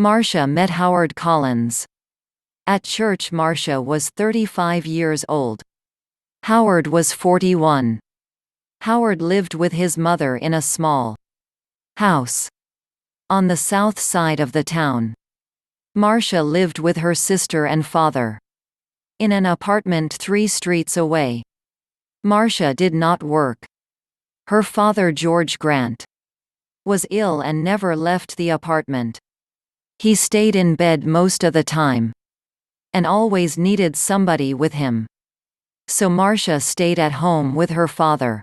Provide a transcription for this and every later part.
Marcia met Howard Collins. At church, Marcia was 35 years old. Howard was 41. Howard lived with his mother in a small house on the south side of the town. Marcia lived with her sister and father in an apartment 3 streets away. Marcia did not work. Her father, George Grant, was ill and never left the apartment. He stayed in bed most of the time and always needed somebody with him. So Marcia stayed at home with her father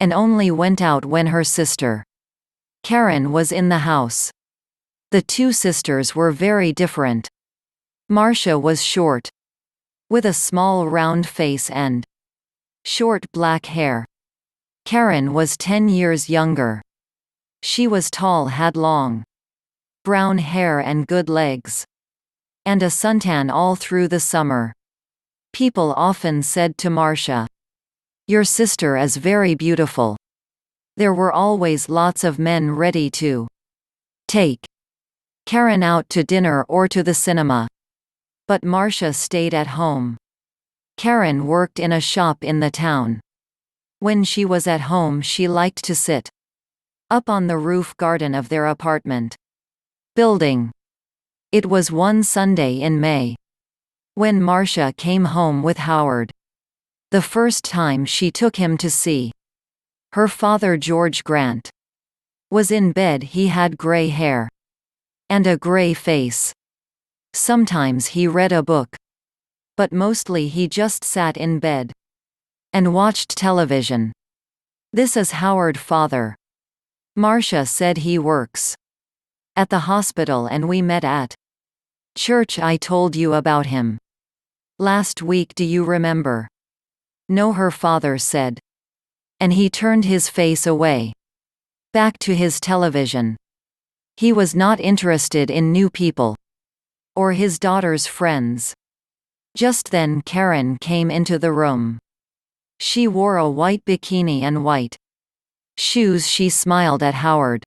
and only went out when her sister, Karen, was in the house. The two sisters were very different. Marcia was short, with a small round face and short black hair. Karen was 10 years younger. She was tall, had long brown hair and good legs, and a suntan all through the summer. People often said to Marcia, "Your sister is very beautiful." There were always lots of men ready to take Karen out to dinner or to the cinema. But Marcia stayed at home. Karen worked in a shop in the town. When she was at home, she liked to sit up on the roof garden of their apartment building. It was one Sunday in May when Marcia came home with Howard. The first time she took him to see her father, George Grant, was in bed. He had gray hair and a gray face. Sometimes he read a book, but mostly he just sat in bed and watched television. "This is Howard, father," Marcia said. "He works at the hospital and we met at church. I told you about him last week, do you remember?" "No," her father said. And he turned his face away, back to his television. He was not interested in new people or his daughter's friends. Just then Karen came into the room. She wore a white bikini and white shoes. She smiled at Howard.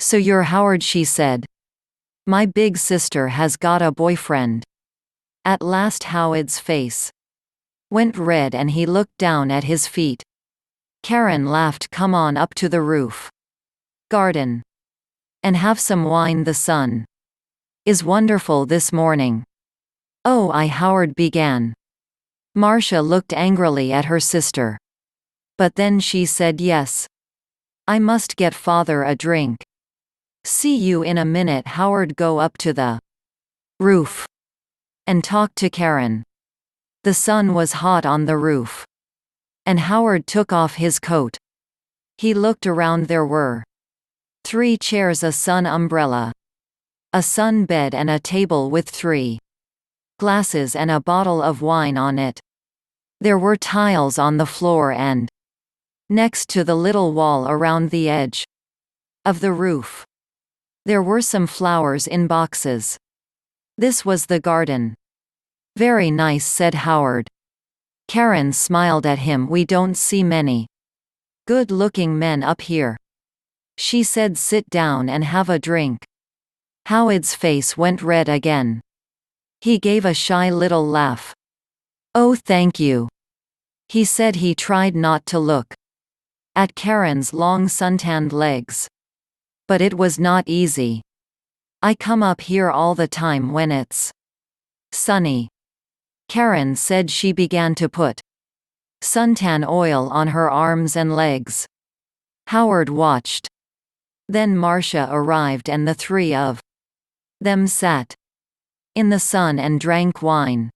"So you're Howard," she said. "My big sister has got a boyfriend." At last Howard's face went red and he looked down at his feet. Karen laughed. "Come on up to the roof garden and have some wine. The sun is wonderful this morning." "Oh, Howard began. Marcia looked angrily at her sister. But then she said, "Yes, I must get father a drink." "See you in a minute." Howard go up to the roof and talk to Karen. The sun was hot on the roof, and Howard took off his coat. He looked around. There were 3 chairs, a sun umbrella, a sun bed, and a table with 3 glasses and a bottle of wine on it. There were tiles on the floor and next to the little wall around the edge of the roof, there were some flowers in boxes. This was the garden. "Very nice," said Howard. Karen smiled at him. "We don't see many good-looking men up here." She said, "Sit down and have a drink." Howard's face went red again. He gave a shy little laugh. "Oh, thank you," he said. He tried not to look at Karen's long suntanned legs. But it was not easy. "I come up here all the time when it's sunny," Karen said. She began to put suntan oil on her arms and legs. Howard watched. Then Marcia arrived and the 3 of them sat in the sun and drank wine.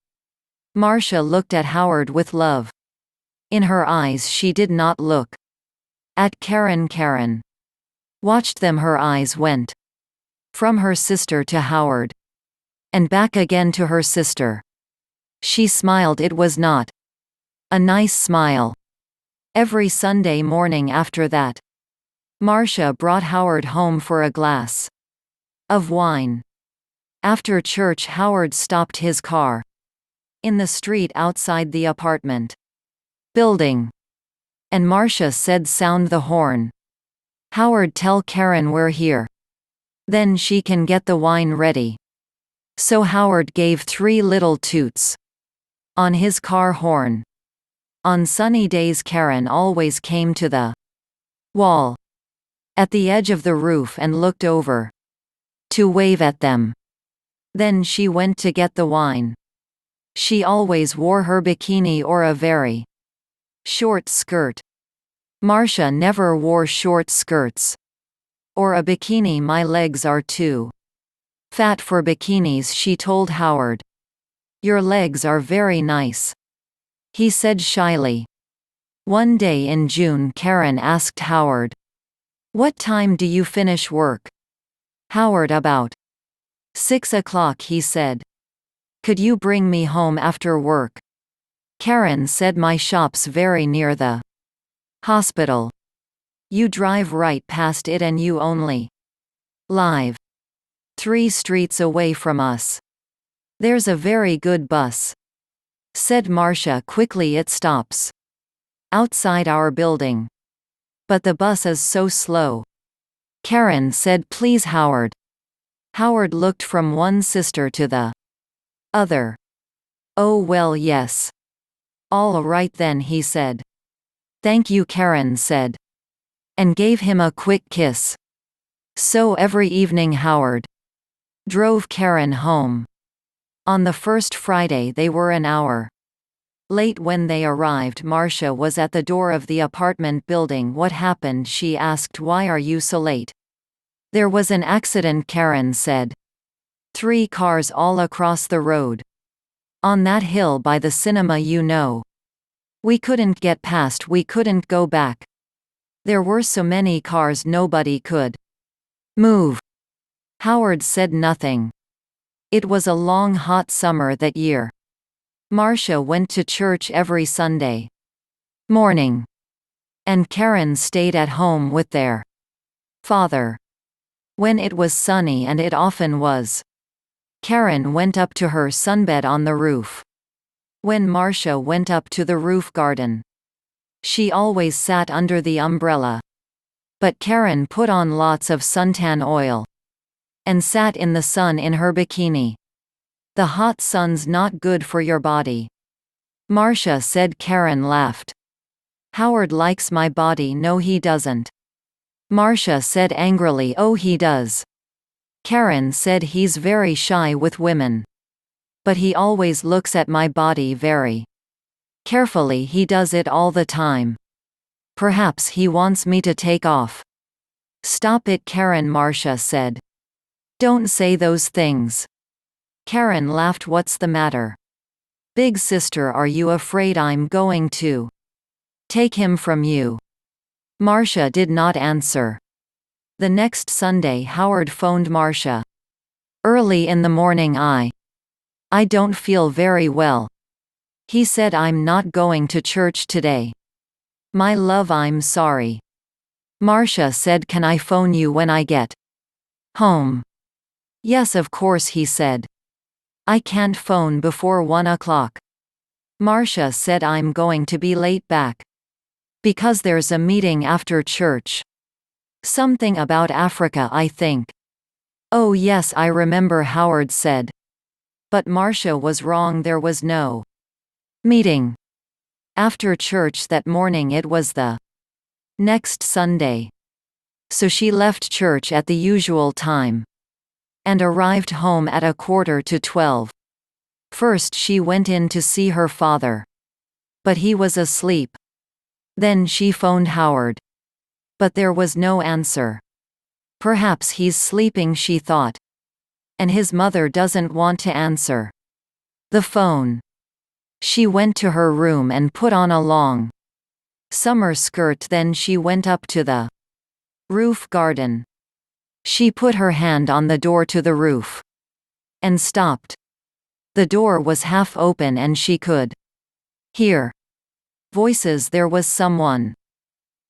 Marcia looked at Howard with love in her eyes. She did not look at Karen. Karen watched them. Her eyes went from her sister to Howard and back again to her sister. She smiled. It was not a nice smile. Every Sunday morning after that, Marcia brought Howard home for a glass of wine. After church, Howard stopped his car in the street outside the apartment building, and Marcia said, "Sound the horn. Howard, tell Karen we're here." Then she can get the wine ready." So Howard gave 3 little toots on his car horn. On sunny days Karen always came to the wall at the edge of the roof and looked over to wave at them. Then she went to get the wine. She always wore her bikini or a very short skirt. Marcia never wore short skirts or a bikini. "My legs are too fat for bikinis," she told Howard. "Your legs are very nice," he said shyly. One day in June Karen asked Howard, "What time do you finish work?" Howard, "About 6 o'clock," he said. "Could you bring me home after work?" Karen said, "My shop's very near the hospital. You drive right past it and you only live 3 streets away from us. There's a very good bus," said Marcia quickly. "It stops outside our building. But the bus is so slow." Karen said, "Please, Howard." Howard looked from one sister to the other. "Oh well, yes. All right then," he said. "Thank you," Karen said, and gave him a quick kiss. So every evening Howard drove Karen home. On the first Friday they were an hour late when they arrived. Marcia was at the door of the apartment building. "What happened?" she asked. "Why are you so late?" "There was an accident," Karen said. 3 cars all across the road. On that hill by the cinema, you know. We couldn't get past, we couldn't go back. There were so many cars nobody could move." Howard said nothing. It was a long hot summer that year. Marcia went to church every Sunday morning, and Karen stayed at home with their father. When it was sunny, and it often was, Karen went up to her sunbed on the roof. When Marcia went up to the roof garden, she always sat under the umbrella. But Karen put on lots of suntan oil and sat in the sun in her bikini. "The hot sun's not good for your body," Marcia said. Karen laughed. "Howard likes my body." "No, he doesn't," Marcia said angrily. "Oh, he does." Karen said. "He's very shy with women. But he always looks at my body very carefully. He does it all the time. Perhaps he wants me to take off." "Stop it, Karen," Marcia said. "Don't say those things." Karen laughed. "What's the matter? Big sister, are you afraid I'm going to take him from you?" Marcia did not answer. The next Sunday Howard phoned Marcia. "Early in the morning, I don't feel very well," he said. "I'm not going to church today." "My love, I'm sorry." Marcia said. "Can I phone you when I get home?" "Yes, of course," he said. "I can't phone before 1 o'clock." Marcia said. "I'm going to be late back because there's a meeting after church. Something about Africa, I think." "Oh yes, I remember," Howard said. But Marcia was wrong. There was no meeting after church that morning. It was the next Sunday. So she left church at the usual time and arrived home at 11:45. First she went in to see her father, but he was asleep. Then she phoned Howard, but there was no answer. Perhaps he's sleeping, she thought, and his mother doesn't want to answer the phone. She went to her room and put on a long summer skirt. Then she went up to the roof garden. She put her hand on the door to the roof and stopped. The door was half open and she could hear voices. There was someone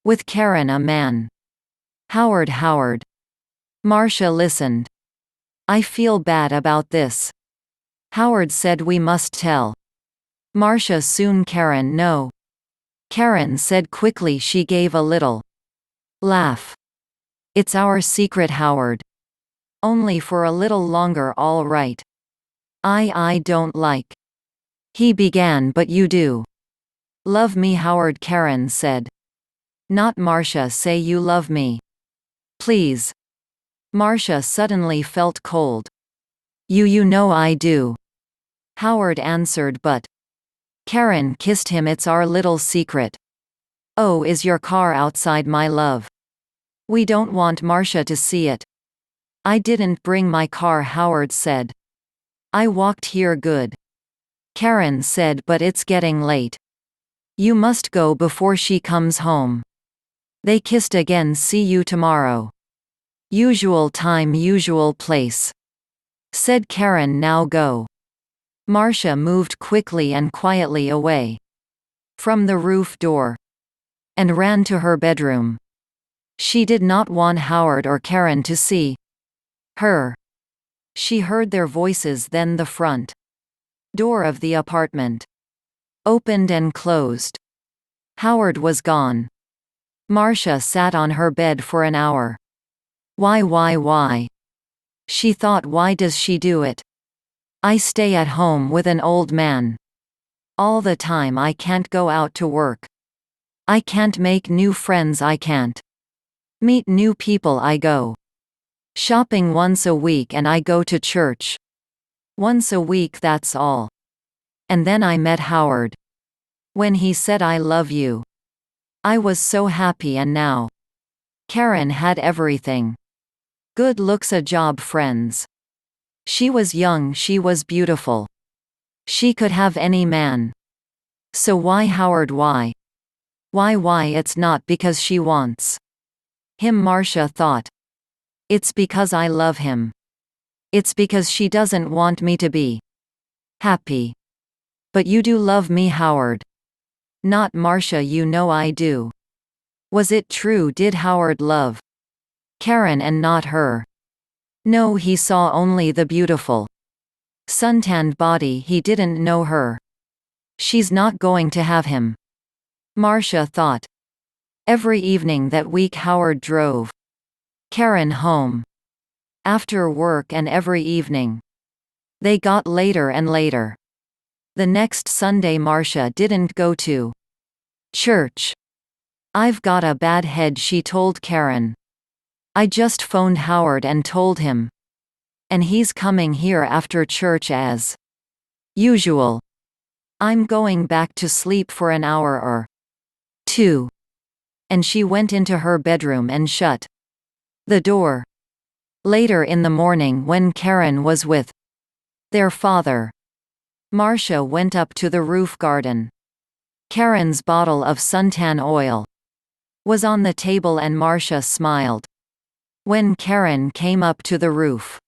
with Karen, a man. "Howard, Howard." Marcia listened. "I feel bad about this." Howard said. "We must tell Marcia soon." Karen, "No." Karen said quickly. She gave a little laugh. "It's our secret, Howard. Only for a little longer, all right. I don't like. He began, but you do. Love me, Howard, Karen said. Not Marcia, say you love me. Please. Marcia suddenly felt cold. You know I do. Howard answered, but. Karen kissed him, it's our little secret. Oh, is your car outside, my love? We don't want Marcia to see it. I didn't bring my car, Howard said. I walked here, good. Karen said, but it's getting late. You must go before she comes home. They kissed again. See you tomorrow. Usual time, usual place. Said Karen, now go. Marcia moved quickly and quietly away from the roof door and ran to her bedroom. She did not want Howard or Karen to see her. She heard their voices, then the front door of the apartment opened and closed. Howard was gone. Marcia sat on her bed for an hour. Why? She thought, why does she do it? I stay at home with an old man all the time. I can't go out to work. I can't make new friends. I can't meet new people. I go shopping once a week and I go to church once a week, that's all. And then I met Howard. When he said I love you, I was so happy, and now Karen had everything. Good looks, a job, friends. She was young, she was beautiful. She could have any man. So why Howard, why? Why? It's not because she wants him, Marcia thought. It's because I love him. It's because she doesn't want me to be happy. But you do love me, Howard. Not Marcia, you know I do. Was it true? Did Howard love Karen and not her? No, he saw only the beautiful suntanned body. He didn't know her. She's not going to have him, Marcia thought. Every evening that week Howard drove Karen home after work, and every evening they got later and later. The next Sunday Marcia didn't go to church. I've got a bad head, she told Karen. I just phoned Howard and told him. And he's coming here after church as usual. I'm going back to sleep for an hour or two. And she went into her bedroom and shut the door. Later in the morning, when Karen was with their father, Marcia went up to the roof garden. Karen's bottle of suntan oil was on the table and Marcia smiled. When Karen came up to the roof,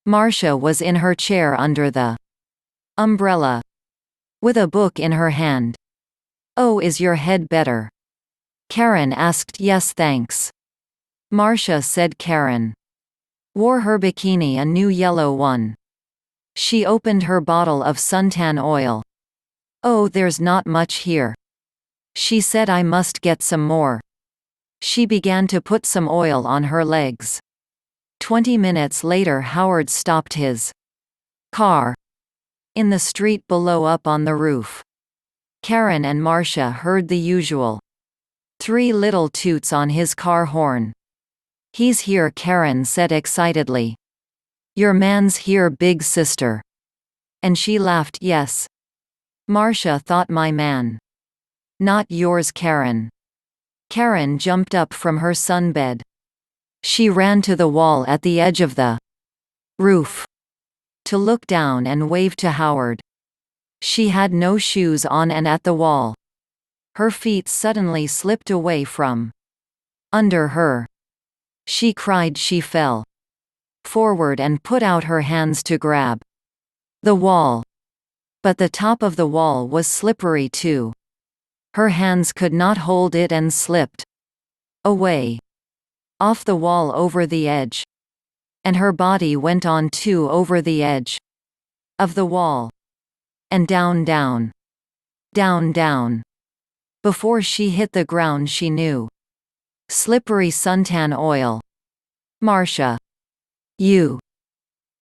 Marcia was in her chair under the umbrella with a book in her hand. Oh, is your head better? Karen asked. Yes, thanks. Marcia said. Karen wore her bikini, a new yellow one. She opened her bottle of suntan oil. Oh, there's not much here. She said. I must get some more. She began to put some oil on her legs. 20 minutes later Howard stopped his car in the street below, up on the roof. Karen and Marcia heard the usual 3 little toots on his car horn. He's here, Karen said excitedly. Your man's here, big sister. And she laughed. Yes. Marcia thought, my man. Not yours, Karen. Karen jumped up from her sunbed. She ran to the wall at the edge of the roof to look down and wave to Howard. She had no shoes on, and at the wall, her feet suddenly slipped away from under her. She cried. She fell forward and put out her hands to grab the wall. But the top of the wall was slippery too. Her hands could not hold it and slipped away off the wall over the edge. And her body went on too, over the edge of the wall. And down, down, down, down. Before she hit the ground she knew. Slippery suntan oil. Marcia. U